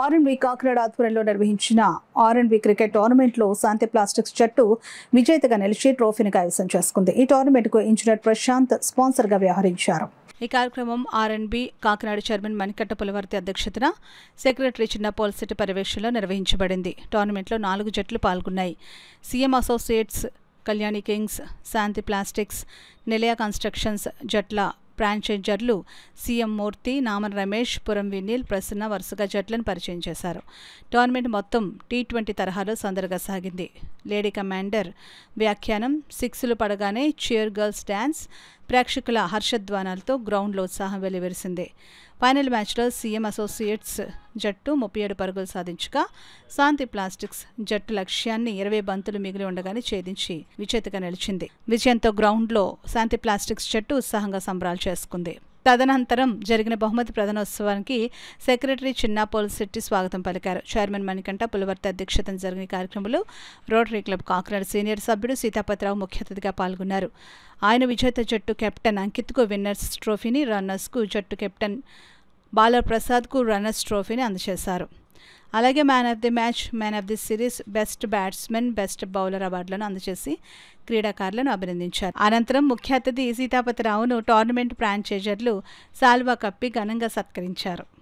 ఆర్ఎండ్బి కాకినాడ ఆధ్వర్యంలో నిర్వహించిన ఆర్ఎండ్బి క్రికెట్ టోర్నమెంట్లో శాంతి ప్లాస్టిక్స్ జట్టు విజేతగా నిలిచి ట్రోఫీని కైవసం చేసుకుంది. ఈ టోర్నమెంట్కు ఇంజనీర్ ప్రశాంత్ స్పాన్సర్గా వ్యవహరించారు. ఈ కార్యక్రమం ఆర్ఎండ్బి కాకినాడ చైర్మన్ మణికట్ట పులవర్తి అధ్యక్షతన సెక్రటరీ చిన్న పోల్సెట్టి పర్యవేక్షణలో నిర్వహించబడింది. టోర్నమెంట్లో 4 జట్లు పాల్గొన్నాయి. సీఎం అసోసియేట్స్, కళ్యాణి కింగ్స్, శాంతి ప్లాస్టిక్స్, నిలయ కన్స్ట్రక్షన్స్ జట్ల ఫ్రాంచైజర్లు సీఎం మూర్తి, నామన్ రమేష్, పురం వినీల్, ప్రసన్న వరుసగా జట్లను పరిచయం చేశారు. టోర్నమెంట్ మొత్తం T20 తరహాలో సందడిగా సాగింది. లేడీ కమాండర్ వ్యాఖ్యానం, 6లు పడగానే చీర్ గర్ల్స్ డ్యాన్స్, ప్రేక్షకుల హర్షధ్వానాలతో గ్రౌండ్లో ఉత్సాహం వెల్లివిరిసింది. ఫైనల్ మ్యాచ్లో సీఎం అసోసియేట్స్ జట్టు 37 పరుగులు సాధించగా శాంతి ప్లాస్టిక్స్ జట్టు లక్ష్యాన్ని 20 బంతులు మిగిలి ఉండగానే ఛేదించి విజేతగా నిలిచింది. విజయంతో గ్రౌండ్లో శాంతి ప్లాస్టిక్స్ జట్టు ఉత్సాహంగా సంబరాలు చేసుకుంది. తదనంతరం జరిగిన బహుమతి ప్రదానోత్సవానికి సెక్రటరీ చిన్న పోల్సెట్టి స్వాగతం పలికారు. చైర్మన్ మణికంఠ పులవర్తి అధ్యక్షతన జరిగిన కార్యక్రమంలో రోటరీ క్లబ్ కాకినాడ సీనియర్ సభ్యుడు సీతాపతిరావు ముఖ్య అతిథిగా పాల్గొన్నారు. ఆయన విజేత జట్టు కెప్టెన్ అంకిత్కు విన్నర్స్ ట్రోఫీని, రన్నర్స్కు జట్టు కెప్టెన్ బాలప్రసాద్కు రన్నర్స్ ట్రోఫీని అందజేశారు. అలాగే man of the match, man of the series, best batsmen, best bowler అవార్డులను అందజేసి క్రీడాకారులను అభినందించారు. అనంతరం ముఖ్య అతిథి సీతాపతిరావును టోర్నమెంట్ ఫ్రాంచైజర్లు శాల్వా కప్పి ఘనంగా సత్కరించారు.